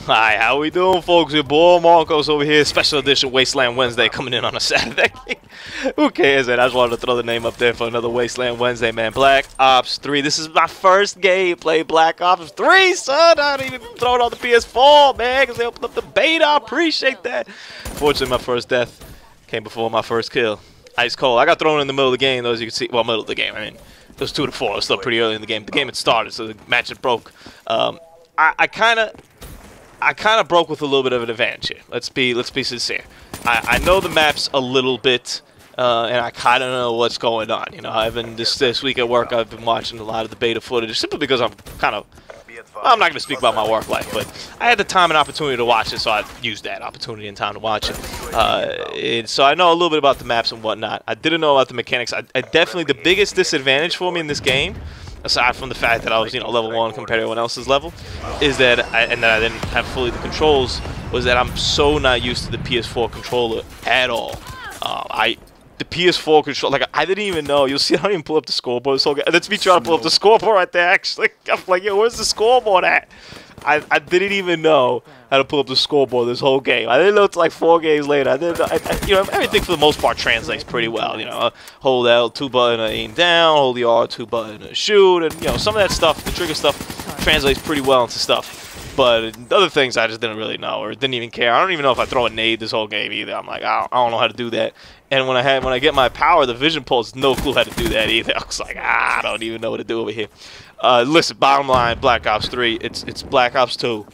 Hi, how we doing, folks? Your boy Marcos over here. Special edition Wasteland Wednesday coming in on a Saturday. Who cares, man? I just wanted to throw the name up there for another Wasteland Wednesday, man. Black Ops 3. This is my first game play Black Ops 3, son. I didn't even throw it on the PS4, man, because they opened up the beta. I appreciate that. Fortunately, my first death came before my first kill. Ice cold. I got thrown in the middle of the game, though, as you can see. Well, middle of the game. I mean, it was 2 to 4. It was still pretty early in the game. The game had started, so the match had broke. I kind of broke with a little bit of an advantage here. Let's be sincere. I know the maps a little bit, and I kind of know what's going on. You know, I've been this week at work. I've been watching a lot of the beta footage simply because I'm not going to speak about my work life, but I had the time and opportunity to watch it, so I used that opportunity and time to watch it. So I know a little bit about the maps and whatnot. I didn't know about the mechanics. I definitely, the biggest disadvantage for me in this game, aside from the fact that I was, level 1 compared to everyone else's level, is that I didn't have fully the controls, was that I'm so not used to the PS4 controller at all. The PS4 controller, like, I didn't even know. You'll see I don't even pull up the scoreboard this whole game. That's me trying to pull up the scoreboard right there, actually. I'm like, yo, where's the scoreboard at? I didn't even know how to pull up the scoreboard this whole game. I didn't know until like 4 games later. I didn't know, everything for the most part translates pretty well. Hold L2 button to aim down, hold the R2 button to shoot, and some of that stuff, the trigger stuff, translates pretty well into stuff. But other things I just didn't really know or didn't even care. I don't even know if I throw a nade this whole game either. I'm like, I don't know how to do that. And when I get my power, the vision pulse, no clue how to do that either. I was like, I don't even know what to do over here. Listen, bottom line, Black Ops 3, it's Black Ops 2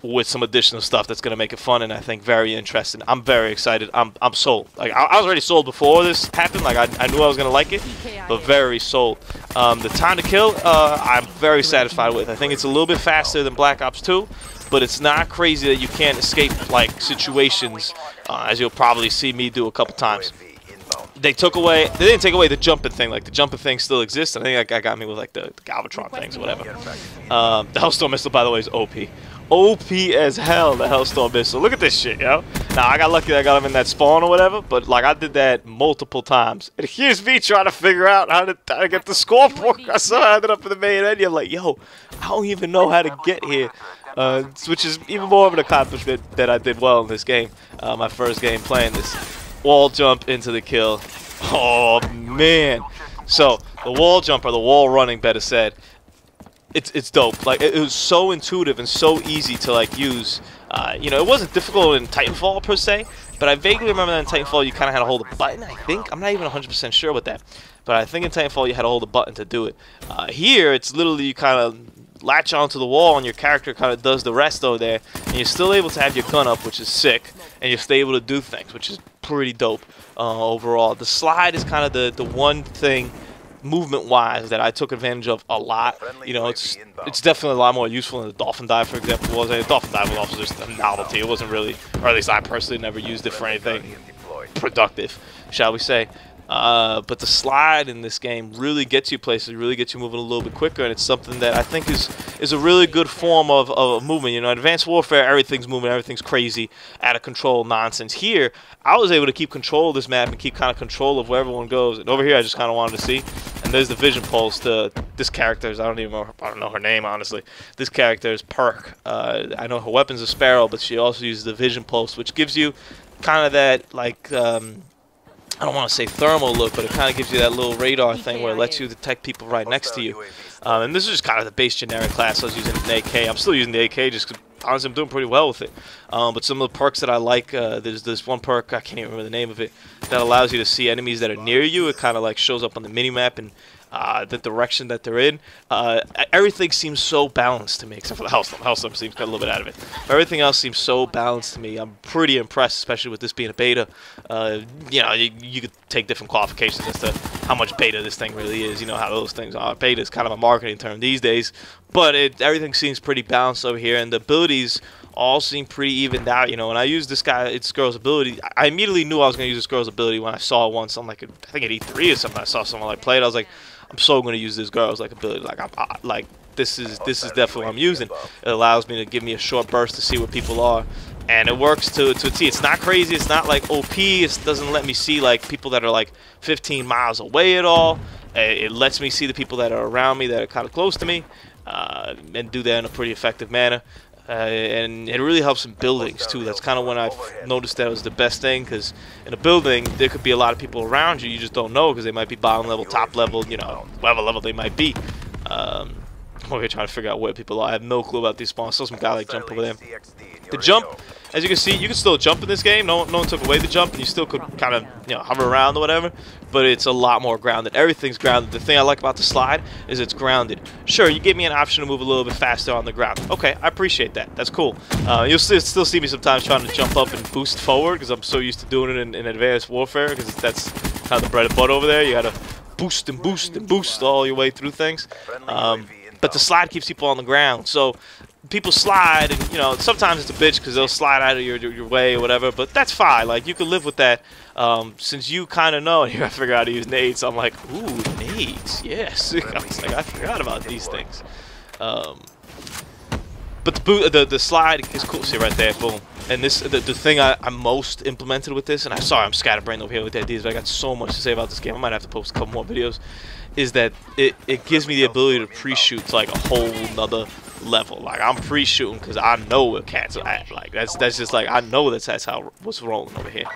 with some additional stuff that's going to make it fun and I think very interesting. I'm very excited. I'm sold. Like I was already sold before this happened. Like I knew I was going to like it, but very sold. The time to kill, I'm very satisfied with. I think it's a little bit faster than Black Ops 2, but it's not crazy that you can't escape like situations, as you'll probably see me do a couple times. They didn't take away the jumping thing. Like the jumping thing still exists. I think that guy got me with like the Galvatron things or whatever. The Hellstorm missile, by the way, is OP. OP as hell, the Hellstorm missile. Look at this shit, yo. Now, I got lucky that I got him in that spawn or whatever, but like I did that multiple times. And here's me trying to figure out how to get the scoreboard. I somehow ended up in the main menu. I'm like, yo, I don't even know how to get here. Which is even more of an accomplishment that I did well in this game. My first game playing this. Wall jump into the kill. Oh, man. So, the wall jump, or the wall running, better said, it's dope. Like it was so intuitive and so easy to like use. It wasn't difficult in Titanfall per se, but I vaguely remember that in Titanfall you kind of had to hold a button. I think I'm not even 100% sure with that, but I think in Titanfall you had to hold a button to do it. Here it's literally you kind of latch onto the wall and your character kind of does the rest over there, and you're still able to have your gun up, which is sick, and you're still able to do things, which is pretty dope overall. The slide is kind of the one thing movement-wise that I took advantage of a lot. It's definitely a lot more useful than the dolphin dive, for example, was. The dolphin dive was also just a novelty. It wasn't really, or at least I personally never used it for anything productive, shall we say. But the slide in this game really gets you places, really gets you moving a little bit quicker, and it's something that I think is a really good form of movement. Advanced Warfare, everything's moving, everything's crazy, out of control nonsense. Here, I was able to keep control of this map and keep kind of control of where everyone goes. And over here, I just kind of wanted to see. And there's the vision pulse to this character's, I don't know her name, honestly. This character's perk. I know her weapon's a Sparrow, but she also uses the vision pulse, which gives you kind of that, like, I don't want to say thermal look, but it kind of gives you that little radar thing where it lets you detect people right next to you. And this is just kind of the base generic class. I was using an AK. I'm still using the AK just because, honestly, I'm doing pretty well with it. But some of the perks that I like, there's this one perk, I can't even remember the name of it, that allows you to see enemies that are near you. It kind of like shows up on the mini-map and the direction that they're in. Everything seems so balanced to me, except for the Hellstorm. Hellstorm seems got a little bit out of it. But everything else seems so balanced to me. I'm pretty impressed, especially with this being a beta. You could take different qualifications as to how much beta this thing really is. You know how those things are. Beta is kind of a marketing term these days. But everything seems pretty balanced over here, and the abilities all seem pretty evened out. When I used this girl's ability, I immediately knew I was going to use this girl's ability when I saw it once. I'm like, I think at E3 or something, I saw someone like play it. I was like, I'm so going to use this girl's like ability. Like this is definitely what I'm using. It allows me to give me a short burst to see where people are, and it works to a T. It's not crazy. It's not like OP. It doesn't let me see like people that are like 15 miles away at all. It lets me see the people that are around me that are kind of close to me, and do that in a pretty effective manner. and it really helps in buildings too. That's kind of when I've noticed that was the best thing, because in a building there could be a lot of people around you. You just don't know, because they might be bottom level, top level, you know, whatever level they might be. I'm over here trying to figure out where people are. I have no clue about these spawns. Still some guy like jump over there. The jump, as you can see, you can still jump in this game. No one took away the jump, and you still could kind of, you know, hover around or whatever. But it's a lot more grounded. Everything's grounded. The thing I like about the slide is it's grounded. Sure, you give me an option to move a little bit faster on the ground. Okay, I appreciate that. That's cool. You'll still see me sometimes trying to jump up and boost forward, because I'm so used to doing it in Advanced Warfare, because that's kind of the bread and butter over there. You gotta boost and boost and boost all your way through things. But the slide keeps people on the ground. So people slide, and, you know, sometimes it's a bitch because they'll slide out of your way or whatever, but that's fine. Like, you can live with that, since you kind of know. Here I figure out how to use nades, so I'm like, ooh, nades, yes. I was like, I forgot about these things. But the slide is cool. See right there, boom. And this the thing I most implemented with this, and I'm scatterbrained over here with the ideas, but I got so much to say about this game. I might have to post a couple more videos. Is that it gives me the ability to pre-shoot to like a whole nother level. Like, I'm pre-shooting because I know where cats are at. Like, that's just like, I know that's how what's rolling over here.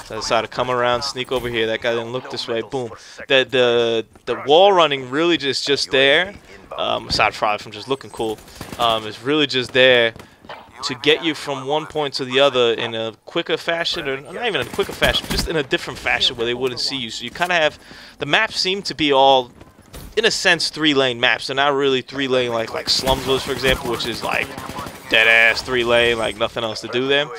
So I decided to come around, sneak over here. That guy didn't look this way. Boom. The wall running really just there. Aside from just looking cool, is really just there to get you from one point to the other in a quicker fashion, or not even in a quicker fashion, just in a different fashion where they wouldn't see you. So you kind of have, the maps seem to be all, in a sense, 3-lane maps. They're not really 3-lane like Slums was, for example, which is like dead ass 3-lane, like nothing else to do there.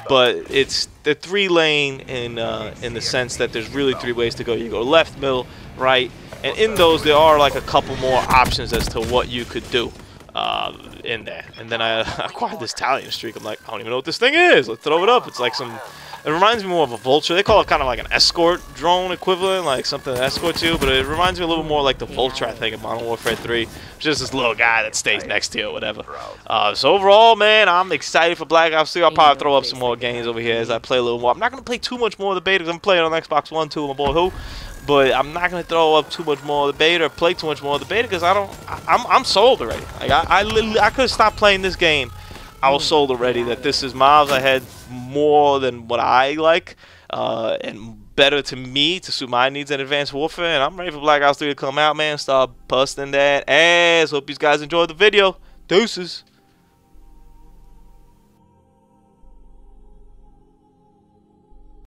But it's the 3-lane in the sense that there's really 3 ways to go. You go left, middle, right, and in those there are like a couple more options as to what you could do in there. And then I acquired this Italian streak. I'm like, I don't even know what this thing is. Let's throw it up. It's like some, it reminds me more of a vulture. They call it kind of like an escort drone equivalent, like something that escorts you, but it reminds me a little more like the vulture, I think, in Modern Warfare 3. Just this little guy that stays next to you or whatever. So overall, man, I'm excited for Black Ops 3. I'll probably throw up some more games over here as I play a little more. I'm not going to play too much more of the beta because I'm playing on Xbox One too, my boy Who. But I'm not going to throw up too much more of the beta or play too much more of the beta because I'm sold already. Like, I could have stopped playing this game. I was sold already that this is miles ahead more than what I like, and better to me, to suit my needs in Advanced Warfare. And I'm ready for Black Ops 3 to come out, man. Start busting that ass. Hope you guys enjoyed the video. Deuces.